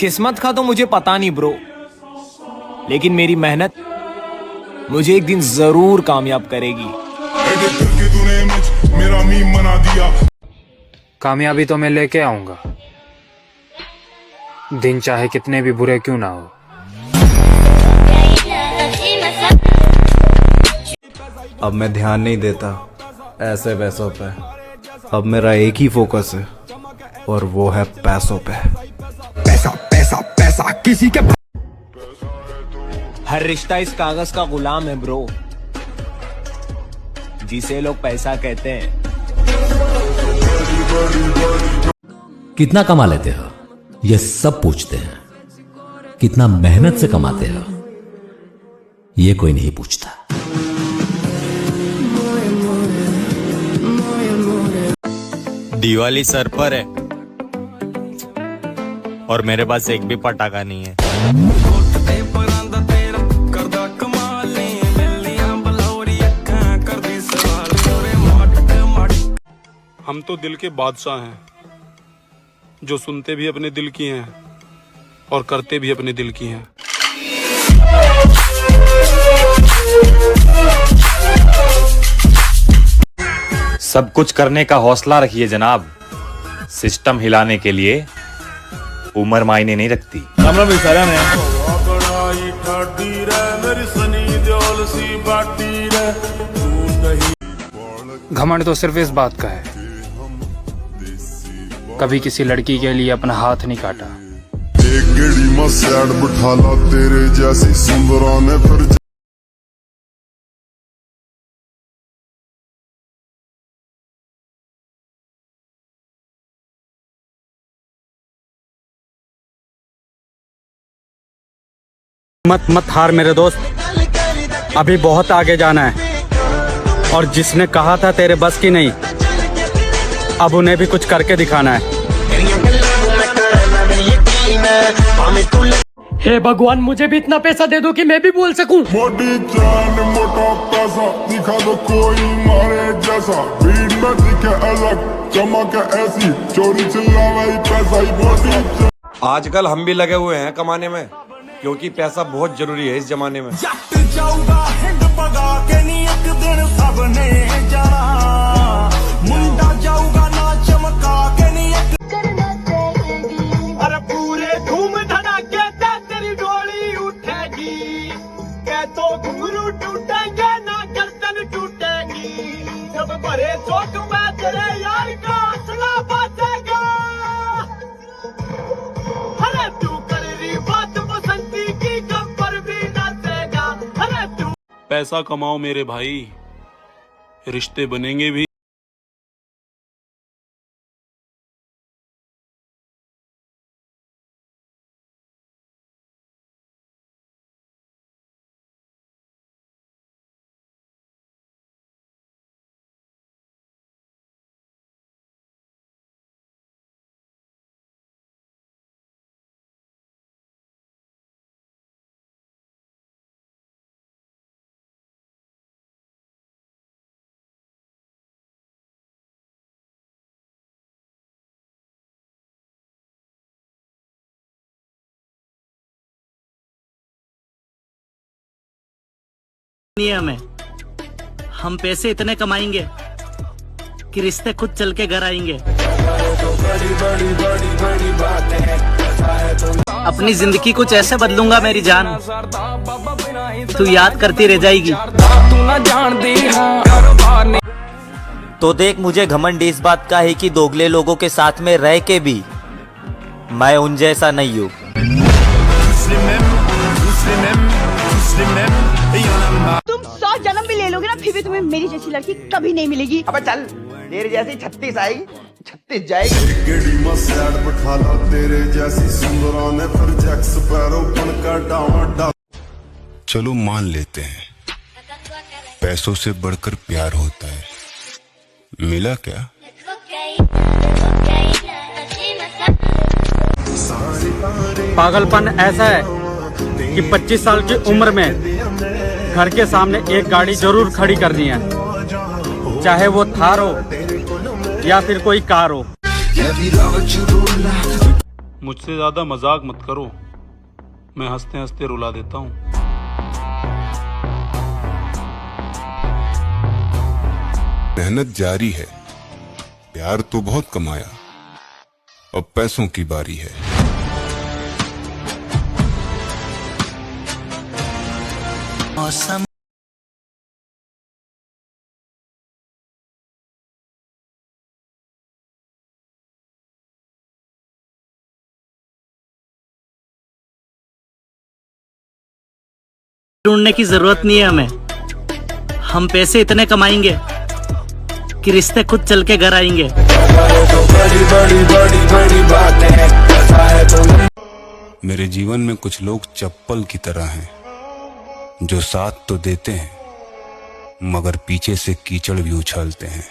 किस्मत का तो मुझे पता नहीं ब्रो, लेकिन मेरी मेहनत मुझे एक दिन जरूर कामयाब करेगी। कामयाबी तो मैं लेके आऊंगा, दिन चाहे कितने भी बुरे क्यों ना हो। अब मैं ध्यान नहीं देता ऐसे वैसों पे, अब मेरा एक ही फोकस है और वो है पैसों पे। पैसा पैसा पैसा किसी के। हर रिश्ता इस कागज का गुलाम है ब्रो, जिसे लोग पैसा कहते हैं। कितना कमा लेते हो ये सब पूछते हैं, कितना मेहनत से कमाते हो ये कोई नहीं पूछता। दिवाली सर पर है और मेरे पास एक भी पटाखा नहीं है। हम तो दिल के बादशाह हैं, जो सुनते भी अपने दिल की हैं और करते भी अपने दिल की हैं। सब कुछ करने का हौसला रखिए जनाब, सिस्टम हिलाने के लिए उम्र मायने नहीं रखती। घमंड तो सिर्फ इस बात का है, कभी किसी लड़की के लिए अपना हाथ नहीं काटा। एक गेड़ी में सैड बिठा ला तेरे जैसी सुंदरा ने फिर। मत हार मेरे दोस्त, अभी बहुत आगे जाना है। और जिसने कहा था तेरे बस की नहीं, अब उन्हें भी कुछ करके दिखाना है। हे भगवान, मुझे भी इतना पैसा दे दो कि मैं भी बोल सकूं। मोटी चांद मोटा पैसा दिखा दो कोई मारे जैसा, भीड़ में दिखे अलग चमक ऐसी, चोरी चिल्लावाई पैसा ही मोटी। आजकल हम भी लगे हुए हैं कमाने में, क्योंकि पैसा बहुत जरूरी है इस जमाने में। मुंडा जाऊगा ना चमका के नहीं अरे पूरे धूम धड़ाके से तेरी डोली उठेगी, क्या तो घुंघरू टूटेंगे ना गर्दन टूटेगी, जब भरे चोट में तेरे यार का असला बचेगा। अरे तू कर रही बात बसंती की गब्बर भी नाचेगा। अरे तू पैसा कमाओ मेरे भाई, रिश्ते बनेंगे भी। नियम है, हम पैसे इतने कमाएंगे कि रिश्ते खुद चल के घर आएंगे। अपनी जिंदगी कुछ ऐसे बदलूंगा मेरी जान, तू याद करती रह जाएगी। तो देख, मुझे घमंड इस बात का है कि दोगले लोगों के साथ में रह के भी मैं उन जैसा नहीं हूँ। तुम 100 जन्म भी ले लोगे ना, फिर भी तुम्हें मेरी जैसी लड़की कभी नहीं मिलेगी। अबे चल, तेरे जैसी 36 आएगी 36 जाएगी। गेड़ी में सैड बिठा ला तेरे जैसी सुंदरा ने फिर जैक्स पैरों बनकर डावा। चलो मान लेते हैं पैसों से बढ़कर प्यार होता है, मिला क्या? पागलपन ऐसा है कि 25 साल की उम्र में घर के सामने एक गाड़ी जरूर खड़ी करनी है, चाहे वो थार हो या फिर कोई कार हो। मुझसे ज्यादा मजाक मत करो, मैं हंसते हंसते रुला देता हूँ। मेहनत जारी है, प्यार तो बहुत कमाया, अब पैसों की बारी है। मौसम ढूंढने की जरूरत नहीं है हमें, हम पैसे इतने कमाएंगे कि रिश्ते खुद चल के घर आएंगे। मेरे जीवन में कुछ लोग चप्पल की तरह हैं, जो साथ तो देते हैं मगर पीछे से कीचड़ भी उछालते हैं।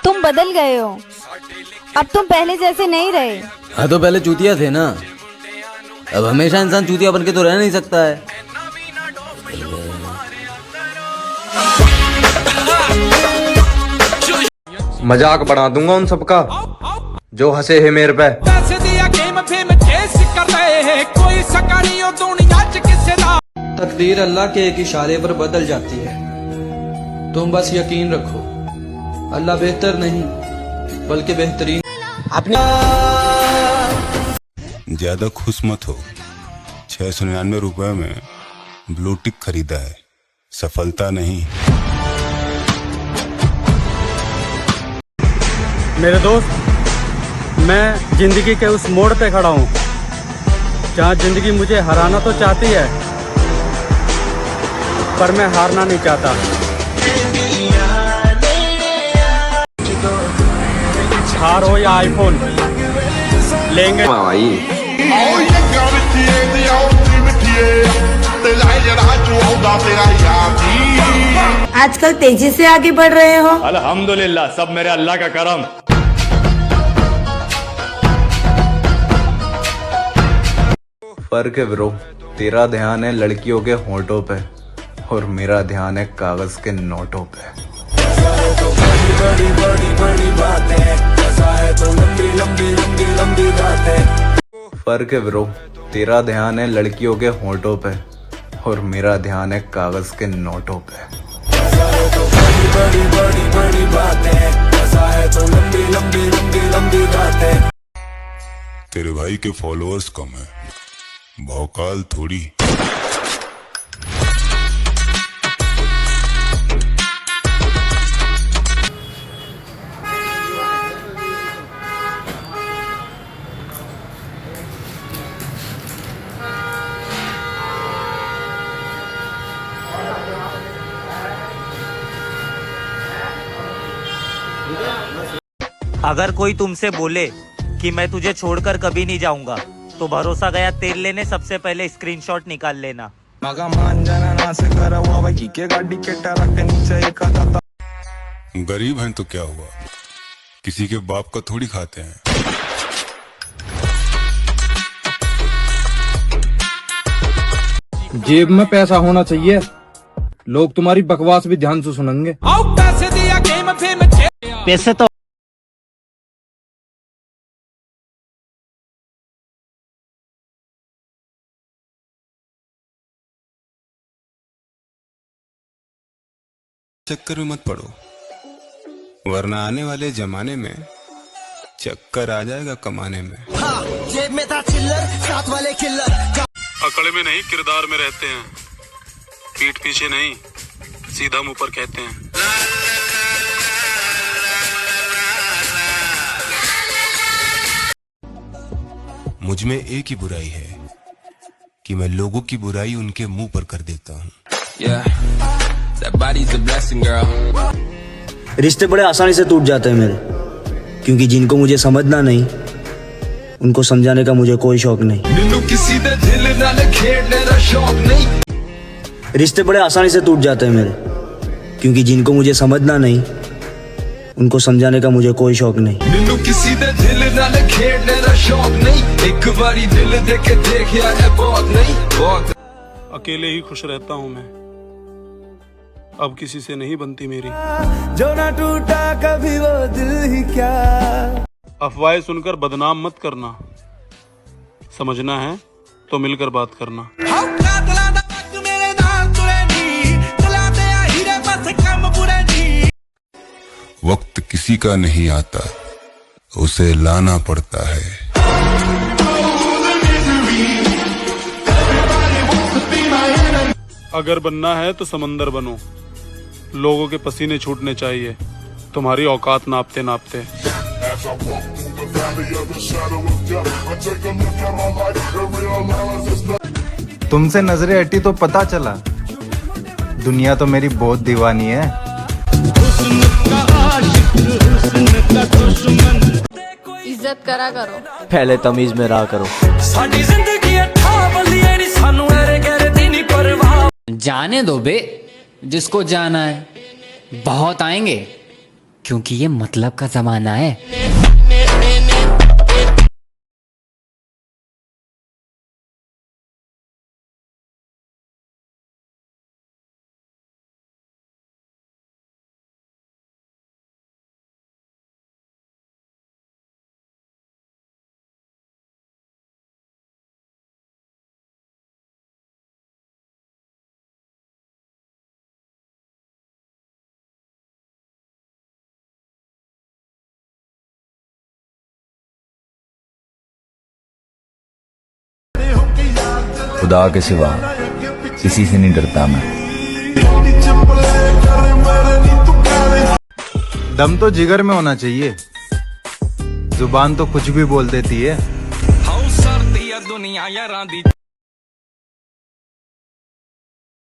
तुम बदल गए हो, अब तुम पहले जैसे नहीं रहे। हाँ तो पहले चूतिया थे ना, अब हमेशा इंसान चूतिया बन के तो रह नहीं सकता है। मजाक बना दूंगा उन सबका जो हंसे है मेरे पे। तकदीर अल्लाह के एक इशारे पर बदल जाती है, तुम बस यकीन रखो, अल्लाह बेहतर नहीं बल्कि बेहतरीन। अपने ज्यादा खुश मत हो, 699 रुपए में ब्लू टिक खरीदा है, सफलता नहीं। मेरे दोस्त, मैं जिंदगी के उस मोड़ पे खड़ा हूँ जहाँ जिंदगी मुझे हराना तो चाहती है, पर मैं हारना नहीं चाहता। थार हो या आईफोन लेंगे। आजकल तेजी से आगे बढ़ रहे हो। अल्हम्दुलिल्लाह, सब मेरे अल्लाह का करम। फर्क है ब्रो, तेरा ध्यान है लड़कियों के होंठों पे और मेरा ध्यान है कागज के नोटों पे। फर्क है ब्रो, तेरा ध्यान है लड़कियों के होंठों पे और मेरा ध्यान है कागज के नोटों पे। तेरे भाई के फॉलोअर्स कम है, भौकाल थोड़ी। अगर कोई तुमसे बोले कि मैं तुझे छोड़कर कभी नहीं जाऊंगा, तो भरोसा गया तेल लेने सबसे पहले स्क्रीनशॉट निकाल लेना। गरीब हैं तो क्या हुआ, किसी के बाप का थोड़ी खाते हैं। जेब में पैसा होना चाहिए, लोग तुम्हारी बकवास भी ध्यान से सुनेंगे। पैसे तो चक्कर में मत पड़ो, वरना आने वाले जमाने में चक्कर आ जाएगा कमाने में। जेब में था चिल्लर, साथ वाले किल्लर। अकड़ में नहीं किरदार में रहते हैं, पीठ पीछे नहीं सीधा मुंह पर कहते हैं। मुझ में एक ही बुराई है कि मैं लोगों की बुराई उनके मुंह पर कर देता हूँ। रिश्ते बड़े आसानी से टूट जाते हैं मेरे, क्योंकि जिनको मुझे समझना नहीं उनको समझाने का मुझे कोई शौक नहीं। रिश्ते बड़े आसानी से टूट जाते हैं मेरे, क्योंकि जिनको मुझे समझना नहीं उनको समझाने का मुझे कोई शौक नहीं। दे दिल नाल खेडने दा शौक नहीं, एक बारी दिल दे के देखया है बहुत नहीं बहुत। अकेले ही खुश रहता हूँ मैं, अब किसी से नहीं बनती मेरी। जो ना टूटा कभी वो दिल ही क्या। अफवाहें सुनकर बदनाम मत करना, समझना है तो मिलकर बात करना। वक्त किसी का नहीं आता, उसे लाना पड़ता है। अगर बनना है तो समंदर बनो, लोगों के पसीने छूटने चाहिए तुम्हारी औकात नापते नापते। तुमसे नजरें हटी तो पता चला दुनिया तो मेरी बहुत दीवानी है। इज्जत करा करो। पहले तमीज में रहा करो। जाने दो बे, जिसको जाना है। बहुत आएंगे, क्योंकि ये मतलब का जमाना है। खुदा के सिवा किसी से नहीं डरता मैं। दम तो जिगर में होना चाहिए, जुबान तो कुछ भी बोल देती है।